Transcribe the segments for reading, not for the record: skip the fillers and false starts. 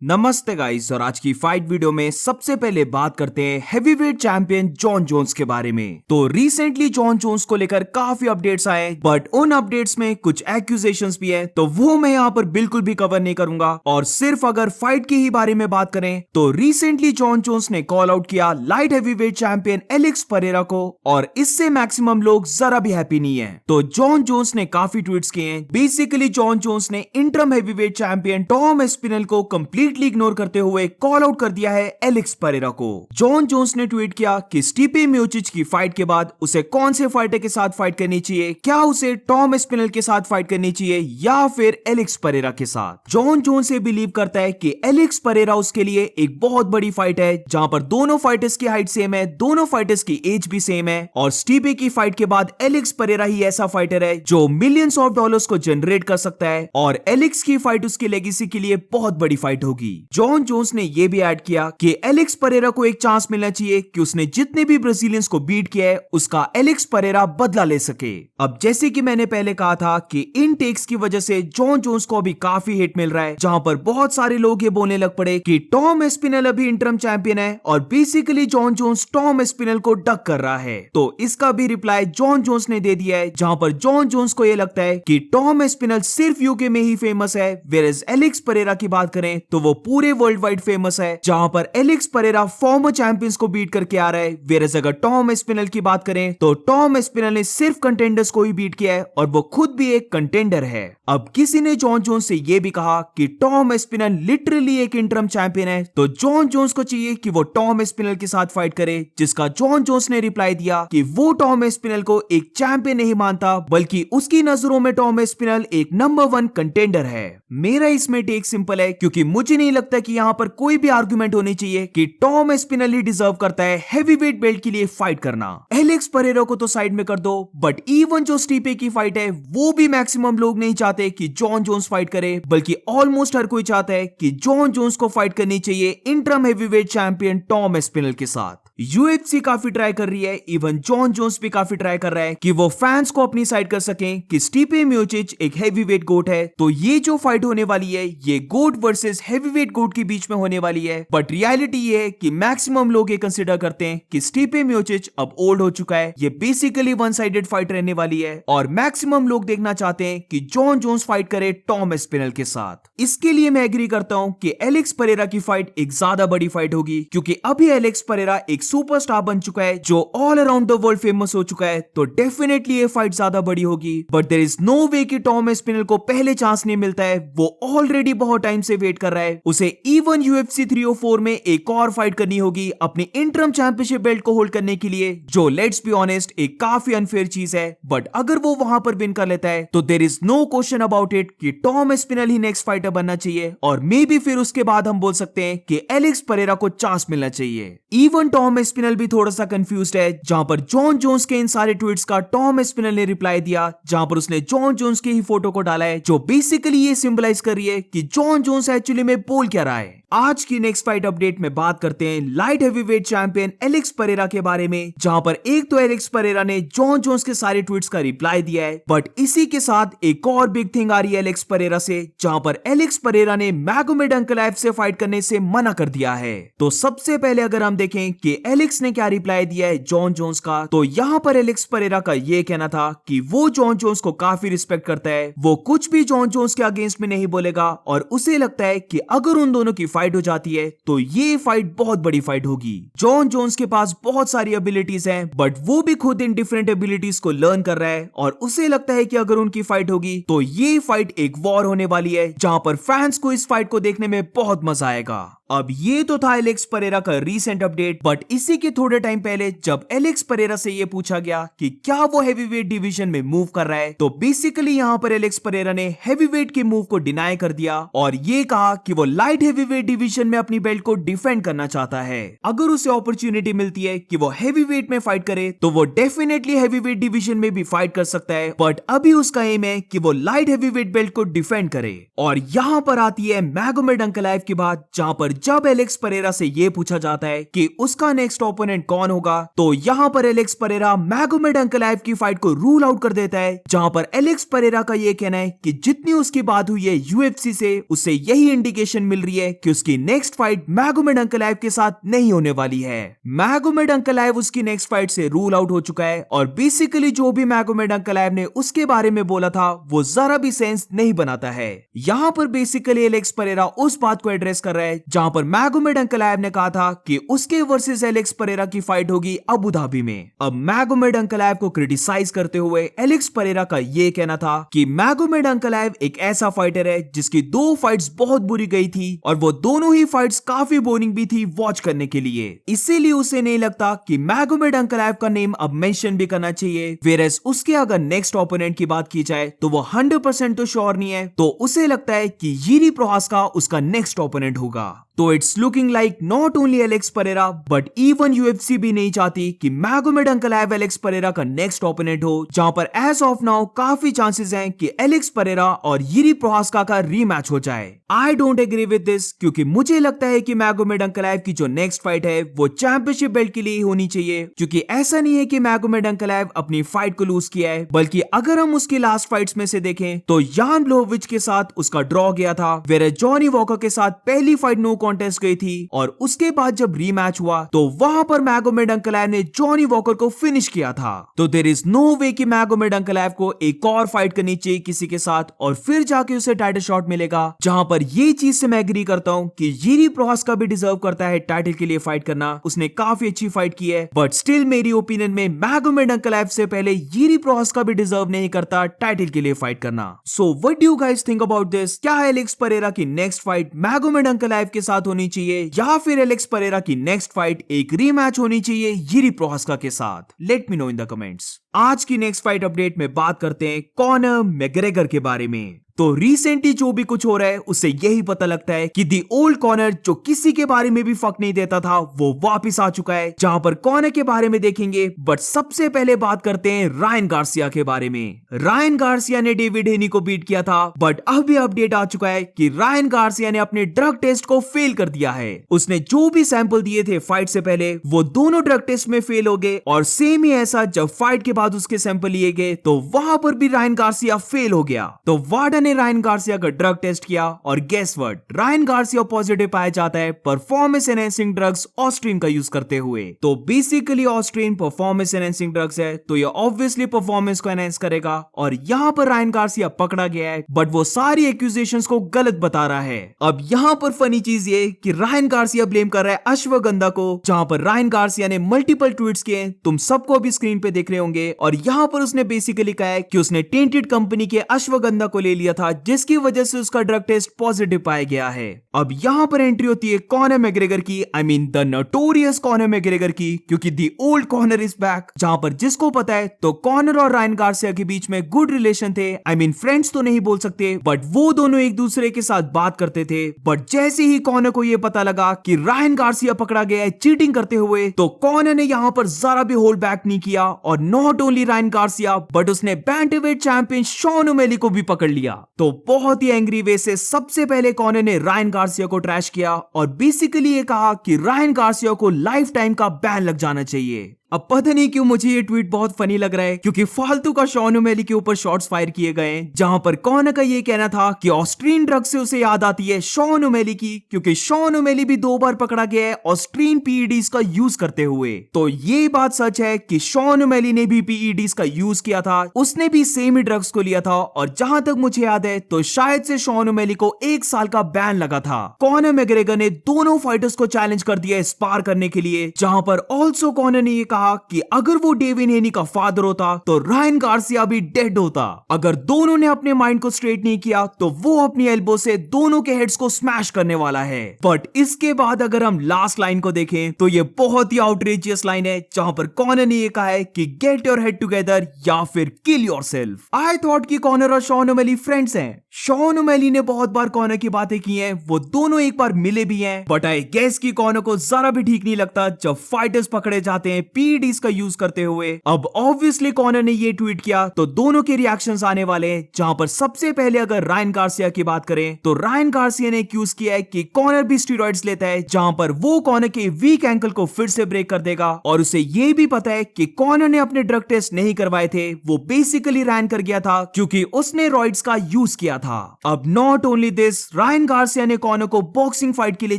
नमस्ते गाइस, और आज की फाइट वीडियो में सबसे पहले बात करते हैं हेवीवेट चैंपियन जॉन जोन्स के बारे में। तो रिसेंटली जॉन जोन्स को लेकर काफी अपडेट्स आए, बट उन अपडेट्स में कुछ एक्यूजेशंस भी हैं, तो वो मैं यहाँ पर बिल्कुल भी कवर नहीं करूंगा। और सिर्फ अगर फाइट के ही बारे में बात करें तो रिसेंटली जॉन जोन्स ने कॉल आउट किया light heavyweight champion Alex Pereira को, और इससे मैक्सिमम लोग जरा भी हैप्पी नहीं है। तो जॉन जोन्स ने काफी ट्वीट्स किए हैं। बेसिकली जॉन जोन्स ने interim heavyweight champion Tom Aspinall को कंप्लीटली इग्नोर करते हुए कॉल आउट कर दिया है एलेक्स परेरा को। जॉन जोन्स ने ट्वीट किया कि स्टिपे मियोचिच की फाइट के बाद उसे कौन से फाइटर के साथ फाइट करनी चाहिए, क्या उसे टॉम एस्पिनल के साथ फाइट करनी चाहिए या फिर एलेक्स परेरा के साथ। जॉन जोन्स ये बिलीव करता है कि एलेक्स परेरा उसके लिए एक बहुत बड़ी फाइट है, जहां पर दोनों फाइटर्स की हाइट सेम है, दोनों फाइटर्स की एज भी सेम है, और स्टिपे की फाइट के बाद एलेक्स परेरा ही ऐसा फाइटर है जो मिलियंस ऑफ डॉलर्स को जनरेट कर सकता है, और एलेक्स की फाइट उसकी लेगेसी के लिए बहुत बड़ी फाइट होगी। जॉन जोन्स ने यह भी ऐड किया कि एलेक्स परेरा को एक चांस मिलना चाहिए कि उसने जितने भी ब्राजीलियंस को बीट किया है उसका एलेक्स परेरा बदला ले सके। अब जैसे कि मैंने पहले कहा था कि इन टेक्स की वजह से जॉन जोन्स को अभी काफी हिट मिल रहा है, जहां पर बहुत सारे लोग ये बोलने लग पड़े कि टॉम एस्पिनल अभी इंटरम चैंपियन है, और basically Jon Jones Tom Aspinall को डक कर रहा है। तो इसका भी रिप्लाई जॉन जोन्स ने दे दिया है, जहां पर जॉन जोन्स को यह लगता है कि टॉम एस्पिनल सिर्फ यूके में ही फेमस है, वेयरएज एलेक्स परेरा की बात करें तो वो पूरे वर्ल्ड वाइड फेमस है, जहां पर एलेक्स परेरा फॉर्मर चैंपियंस को बीट करके आ रहा है। वेयरएज अगर टॉम एस्पिनल की बात करें तो टॉम एस्पिनल ने सिर्फ कंटेंडर्स को ही बीट किया है, और वो खुद भी एक कंटेंडर है। अब किसी ने जॉन जोन्स से यह भी कहा कि टॉम एस्पिनल लिटरली एक इंटरम चैंपियन है, तो जॉन जोन्स को चाहिए कि वो टॉम एस्पिनल के साथ फाइट करे, जिसका जॉन जोन्स ने रिप्लाई दिया कि वो टॉम एस्पिनल को एक चैंपियन नहीं मानता, बल्कि उसकी नजरों में टॉम एस्पिनल एक नंबर 1 कंटेंडर है। मेरा इसमें टेक सिंपल है, क्योंकि मुझे नहीं लगता कि यहाँ पर कोई भी आर्गुमेंट होनी चाहिए कि टॉम एस्पिनल ही डिजर्व करता है हेवीवेट बेल्ट के लिए फाइट करना। एलेक्स परेरा को तो साइड में कर दो, बट इवन जो स्टिपे की फाइट है वो भी मैक्सिमम लोग नहीं चाहते कि जॉन जोन्स फाइट करे, बल्कि ऑलमोस्ट हर कोई चाहता है कि जॉन जोन्स को फाइट करनी चाहिए interim heavyweight champion Tom Aspinall के साथ। यूएफसी काफी ट्राई कर रही है, इवन जॉन जोन्स भी काफी ट्राई कर रहा है कि वो फैंस को अपनी साइड कर सकें कि स्टिपे मियोचिच एक हेवीवेट गोट है। तो ये जो फाइट होने वाली है ये गोट वर्सेस हेवीवेट गोट के बीच में होने वाली है, बट रियलिटी ये है कि मैक्सिमम लोग ये कंसीडर करते हैं कि स्टिपे मियोचिच अब ओल्ड हो चुका है, ये बेसिकली वन साइडेड फाइट रहने वाली है, और मैक्सिमम लोग देखना चाहते हैं कि जॉन जोन्स फाइट करे टॉम एस्पिनल के साथ। इसके लिए मैं एग्री करता हूं कि एलेक्स परेरा की फाइट एक ज्यादा बड़ी फाइट होगी, क्योंकि अभी एलेक्स परेरा एक सुपरस्टार बन चुका है जो all around the world famous हो चुका है, तो डेफिनेटली ये फाइट ज्यादा बड़ी होगी। बट देयर इज नो वे कि टॉम एस्पिनल को पहले चांस नहीं मिलता है, वो ऑलरेडी बहुत टाइम से वेट कर रहा है। उसे इवन यूएफसी 304 में एक और फाइट करनी होगी अपनी इंटरम चैंपियनशिप बेल्ट को होल्ड करने के लिए, जो लेट्स बी ऑनेस्ट एक काफी अनफेयर चीज है। बट अगर वो वहां पर विन कर लेता है तो there is no question about it कि टॉम एस्पिनल ही नेक्स्ट फाइटर बनना चाहिए, और मे बी फिर उसके बाद हम बोल सकते हैं कि एलेक्स परेरा को चांस मिलना चाहिए। इवन टॉम एस्पिनल भी थोड़ा सा कंफ्यूज्ड है, जहां पर जॉन जोन्स के इन सारे ट्वीट्स का टॉम एस्पिनल ने रिप्लाई दिया, जहां पर उसने जॉन जोन्स के ही फोटो को डाला है, जो बेसिकली ये सिंबलाइज कर रही है कि जॉन जोन्स एक्चुअली में बोल क्या रहा है। आज की नेक्स्ट फाइट अपडेट में बात करते हैं light heavyweight champion Alex Pereira के बारे में, जहां पर एक तो एलेक्स परेरा ने जॉन जोन्स के सारे ट्वीट्स का रिप्लाई दिया है, बट इसी के साथ एक और बिग थिंग आ रही है एलेक्स परेरा से, जहां पर एलेक्स परेरा ने मैगोमेड अंकलाइव से फाइट करने से मना कर दिया है। तो सबसे पहले अगर हम देखें कि एलेक्स ने क्या रिप्लाई दिया है जॉन जोन्स का, तो यहां पर एलेक्स परेरा का यह कहना था कि वो जॉन जोन्स को काफी रिस्पेक्ट करता है, वो कुछ भी जॉन जोन्स के अगेंस्ट में नहीं बोलेगा, और उसे लगता है कि अगर उन दोनों की फाइट हो जाती है तो ये फाइट बहुत बड़ी फाइट होगी। जॉन जोन्स के पास बहुत सारी एबिलिटीज हैं, बट वो भी खुद इन डिफरेंट एबिलिटीज को लर्न कर रहा है, और उसे लगता है कि अगर उनकी फाइट होगी तो ये फाइट एक वॉर होने वाली है, जहां पर फैंस को इस फाइट को देखने में बहुत मजा आएगा। अब ये तो था एलेक्स परेरा का रीसेंट अपडेट, बट इसी के थोड़े टाइम पहले जब एलेक्स परेरा से ये पूछा गया कि क्या वो हेवीवेट डिवीजन में मूव कर रहा है, तो बेसिकली यहाँ पर एलेक्स परेरा ने हेवीवेट के मूव को डिनाई कर दिया, और ये कहा कि वो लाइट हेवीवेट डिवीजन में अपनी बेल्ट को डिफेंड करना चाहता है। अगर उसे अपॉर्चुनिटी मिलती है कि वो हेवीवेट में फाइट करे तो वो डेफिनेटली हेवीवेट डिवीजन में भी फाइट कर सकता है, बट अभी उसका एम है कि वो लाइट हेवीवेट बेल्ट को डिफेंड करे। और यहाँ पर आती है मैगोमेड अंकलाइव की बात, जहां पर जब एलेक्स परेरा से यह पूछा जाता है कि उसका नेक्स्ट ओपोनेंट कौन होगा, तो यहां पर एलेक्स परेरा मैगोमेड अंकलाइव की फाइट को रूल आउट कर देता है, जहां पर एलेक्स परेरा का यह कहना है कि जितनी उसकी बात हुई है यूएफसी से, उससे यही इंडिकेशन मिल रही है कि उसकी नेक्स्ट फाइट मैगोमेड अंकलाइव के साथ नहीं होने वाली है। मैगोमेड अंकलाइव उसकी नेक्स्ट फाइट से रूल आउट हो चुका है और बेसिकली जो भी मैगोमेड अंकलाइव ने उसके बारे में बोला था वो जरा भी सेंस नहीं बनाता है। यहाँ पर बेसिकली एलेक्स परेरा उस बात को एड्रेस कर रहा है जहां पर मैगोमेड अंकलाइव ने कहा था कि उसके वर्सेस एलेक्स परेरा की फाइट होगी अबू धाबी में। अब मैगोमेड अंकलाइव को क्रिटिसाइज करते हुए एलेक्स परेरा का ये कहना था कि मैगोमेड अंकलाइव एक ऐसा फाइटर है जिसकी 2 फाइट्स बहुत बुरी गई थी और वो दोनों ही फाइट्स काफी बोरिंग भी थी वॉच करने के लिए, इसीलिए उसे नहीं लगता कि मैगोमेड अंकलाइव का नेम अब मेंशन भी करना चाहिए। वेरएस उसके अगर नेक्स्ट ओपोनेंट की बात की जाए तो वो 100% तो श्योर नहीं है, तो उसे लगता है कि यिरी प्रोहास्का उसका नेक्स्ट ओपोनेंट होगा। तो it's looking like not only Alex Pereira but even UFC भी नहीं चाहती कि मैगोमेड अंकलाइव एलेक्स परेरा का नेक्स्ट ओपोनेंट हो, जहां पर एज ऑफ नाउ काफी चांसेस हैं कि एलेक्स परेरा और यिरी प्रोहास्का का रीमैच हो जाए। I don't agree with this, क्योंकि मुझे लगता है कि मैगोमेड अंकलाइव की जो नेक्स्ट फाइट है वो चैंपियनशिप बेल्ट के लिए ही होनी चाहिए, क्योंकि ऐसा नहीं है कि मैगोमेड अंकलाइव अपनी फाइट को लूज किया है, बल्कि अगर हम उसकी लास्ट फाइट्स में से देखें तो यान ब्लोविच के साथ उसका ड्रॉ गया था, वेरे जॉनी वॉकर के साथ पहली फाइट नो कॉन्टेस्ट गई थी और उसके बाद जब रीमैच हुआ तो वहां पर मैगोमेड अंकलाइव ने जॉनी वॉकर को फिनिश किया था। तो देयर इज नो वे कि मैगोमेड अंकलाइव को एक और फाइट करनी चाहिए किसी के साथ और फिर जाके उसे टाइटल शॉट मिलेगा, जहां पर ये चीज से मैं एग्री करता हूं कि यिरी प्रोहास्का भी डिजर्व करता है टाइटल के लिए फाइट करना, उसने काफी अच्छी फाइट की है, बट स्टिल मेरी ओपिनियन में मैगोमेड अंकलाइव से पहले यिरी प्रोहास्का भी डिजर्व नहीं करता टाइटल के लिए फाइट करना। So what do you guys think about this? क्या एलेक्स परेरा की नेक्स्ट फाइट मैगोमेड अंकलाइव के साथ होनी चाहिए या फिर एलेक्स परेरा की नेक्स्ट फाइट एक रीमैच होनी चाहिए यिरी प्रोहास्का के साथ? Let me know in the comments. आज की नेक्स्ट फाइट अपडेट में बात करते हैं कॉनर मैग्रेगर के बारे में। तो रिसेंटली जो भी कुछ हो रहा है उससे यही पता लगता है कि दी ओल्ड कॉनर जो किसी के बारे में भी फक नहीं देता था वो वापस आ चुका है, जहां पर कॉनर के बारे में देखेंगे, बट सबसे पहले बात करते हैं रायन गार्सिया के बारे में। रायन गार्सिया ने डेविड हेनी को बीट किया था, बट अब भी अपडेट आ चुका है कि रायन गार्सिया ने अपने ड्रग टेस्ट को फेल कर दिया है। उसने जो भी सैंपल दिए थे फाइट से पहले वो दोनों ड्रग टेस्ट में फेल हो गए और सेम ही ऐसा जब फाइट के बाद उसके सैंपल लिए गए तो वहां पर भी रायन गार्सिया फेल हो गया। तो वार्डन ने रायन गार्सिया का ड्रग टेस्ट किया और guess what, Ryan Garcia positive पाया जाता है परफॉर्मेंस एनहांसिंग ड्रग्स ऑस्ट्रिन का यूज करते हुए। तो बेसिकली ऑस्ट्रिन परफॉर्मेंस एनहांसिंग ड्रग्स है, तो ये ऑब्वियसली परफॉर्मेंस को एनहांस करेगा और यहाँ पर रायन गार्सिया पकड़ा गया है, बट वो सारी एक्यूजेशंस को गलत बता रहा है। अब यहाँ पर फनी चीज ये कि रायन गार्सिया ब्लेम कर रहा है अश्वगंधा को, जहां पर रायन गार्सिया ने मल्टीपल ट्वीट्स किए, तुम सबको अभी स्क्रीन पे देख रहे होंगे, और यहाँ पर उसने बेसिकली कहा है कि उसने टेंटेड कंपनी के अश्वगंधा को ले लिया था जिसकी वजह से उसका ड्रग टेस्ट पॉजिटिव पाया गया है। अब यहाँ पर एंट्री होती है कॉनर मैग्रेगर की, I mean the notorious Conor McGregor की, क्योंकि the old Conor is back. जहां पर जिसको पता है तो कॉनर और रायन गार्सिया के बीच में गुड रिलेशन थे, आई मीन फ्रेंड्स तो नहीं बोल सकते, बट वो दोनों एक दूसरे के साथ बात करते थे। बट जैसे ही कॉनर को ये पता लगा कि रायन गार्सिया पकड़ा गया है चीटिंग करते हुए, तो कॉनर ने यहाँ पर जरा भी होल्ड बैक नहीं किया और not only Ryan Garcia but उसने बैंटरवेट चैंपियन शॉन ओमेली को भी पकड़ लिया। तो बहुत ही एंग्री वे से सबसे पहले कॉनर ने रायन गार्सिया को ट्रैश किया और बेसिकली ये कहा कि रायन गार्सिया को लाइफ टाइम का बैन लग जाना चाहिए। अब पता नहीं क्यों मुझे ये ट्वीट बहुत फनी लग रहा है, क्योंकि फालतू का शॉन ओमेली के ऊपर शॉट्स फायर किए गए, जहां पर कॉनर का ये कहना था कि ऑस्ट्रियन ड्रग से उसे याद आती है शॉन ओमेली की, क्योंकि शॉन ओमेली भी 2 बार पकड़ा गया है ऑस्ट्रियन पीईडीज का यूज करते हुए। तो ये बात सच है कि शॉन ओमेली ने भी पीईडीज का यूज किया था, उसने भी सेम ही ड्रग्स को लिया था, और जहां तक मुझे याद है तो शायद से शॉन ओमेली को 1 साल का बैन लगा था। कॉनर मैग्रेगर ने दोनों फाइटर्स को चैलेंज कर दिया स्पार करने के लिए, जहां पर ऑल्सो कॉनर ने ये कहा कि अगर वो डेविड हेनी का फादर होता तो रायन गार्सिया भी डेड होता। अगर दोनों ने अपने माइंड को स्ट्रेट नहीं किया तो वो अपनी एल्बो से दोनों के हेड्स को स्मैश करने वाला है। बट इसके बाद अगर हम लास्ट लाइन को देखें तो ये बहुत ही आउटरेजियस लाइन है, जहां पर कॉनर ने ये कहा है कि गेट योर हेड टुगेदर या फिर किल योरसेल्फ। आई थॉट कि कॉनर और शॉन ओमेली फ्रेंड्स हैं। शॉन ओमेली ने बहुत बार कॉनर की बातें की हैं, वो दोनों एक बार मिले भी हैं, बट आई गेस कि कॉनर को जरा भी ठीक नहीं लगता जब फाइटर्स पकड़े जाते हैं PEDs का यूज करते हुए। अब ऑब्वियसली कॉनर ने ये ट्वीट किया तो दोनों के रिएक्शंस आने वाले हैं, जहां पर सबसे पहले अगर रायन गार्सिया की बात करें तो रायन गार्सिया ने एक्यूज किया है कि कॉनर भी स्टेरॉइड्स लेता है, जहां पर वो कॉनर के वीक एंकल को फिर से ब्रेक कर देगा। और उसे ये भी पता है कि कॉनर ने अपने ड्रग टेस्ट नहीं करवाए थे, वो बेसिकली रैन कर गया था क्योंकि उसने रॉइड्स का यूज किया था। अब not only this, Ryan Garcia ने कॉनर को बॉक्सिंग फाइट के लिए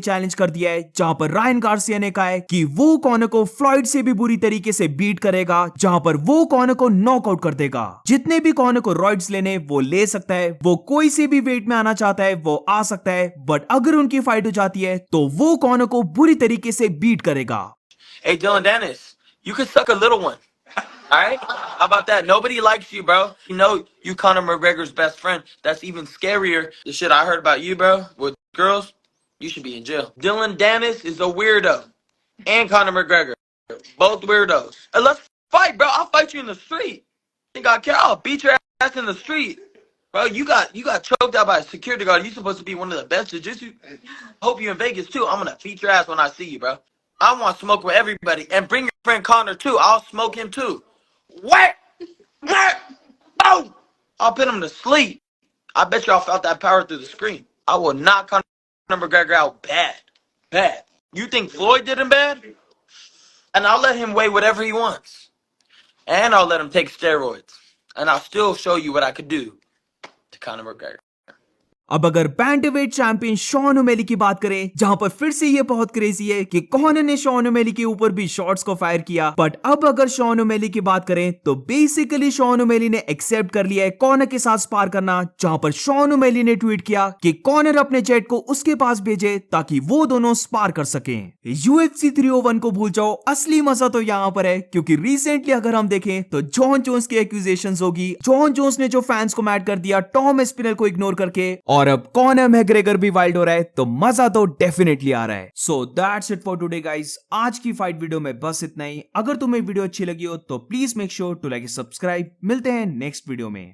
चैलेंज कर दिया है, जहां पर रायन गार्सिया ने कहा है कि वो कॉनर को फ्लॉयड से भी बुरी तरीके से बीट करेगा, जहां पर वो कॉनर को नॉकआउट कर देगा। जितने भी कॉनर को रॉइड्स लेने वो ले सकता है, वो कोई से भी वेट में आना चाहता है वो आ सकता है, बट अगर उनकी फाइट हो जाती है तो वो कॉनर को बुरी तरीके से बीट करेगा। Hey, Dylan Dennis, you can suck a little one. All right? How about that? Nobody likes you, bro. You know you Conor McGregor's best friend. That's even scarier. The shit I heard about you, bro, with girls, you should be in jail. Dylan Dennis is a weirdo. And Conor McGregor. Both weirdos. Hey, let's fight, bro. I'll fight you in the street. Think I care? I'll beat your ass in the street. Bro, you got choked out by a security guard. You're supposed to be one of the best jiu-jitsu. Hope you in Vegas too. I'm gonna beat your ass when I see you, bro. I want to smoke with everybody. And bring your friend Connor too. I'll smoke him too. What? Oh! I'll put him to sleep. I bet y'all felt that power through the screen. I will knock Conor McGregor out bad. Bad. You think Floyd did him bad? And I'll let him weigh whatever he wants. And I'll let him take steroids. And I'll still show you what I could do to Conor McGregor. अब अगर बैंटवेट champion Shawn O'Malley की बात करें, जहां पर फिर से ये बहुत क्रेजी है कि कॉनर ने शॉन ओमेली के ऊपर भी शॉट्स को फायर किया, बट अब अगर शॉन ओमेली की बात करें तो बेसिकली शॉन ओमेली ने एक्सेप्ट कर लिया है कॉनर के साथ स्पार करना, जहां पर शॉन ओमेली ने ट्वीट किया कि कॉनर अपने जेट को उसके पास भेजे ताकि वो दोनों स्पार कर सकें। UFC 301 को भूल जाओ, असली मजा तो यहां पर है क्योंकि रिसेंटली अगर हम देखें तो जॉन जोन्स की एक्यूजेशंस होगी। जॉन जोन्स ने जो फैंस को मैड कर दिया टॉम एस्पिनल को इग्नोर करके, और अब कॉनर मैग्रेगर भी वाइल्ड हो रहा है, तो मजा तो डेफिनेटली आ रहा है। So that's it for today guys. आज की फाइट वीडियो में बस इतना ही। अगर तुम्हें वीडियो अच्छी लगी हो तो please make sure to like subscribe. मिलते हैं नेक्स्ट वीडियो में।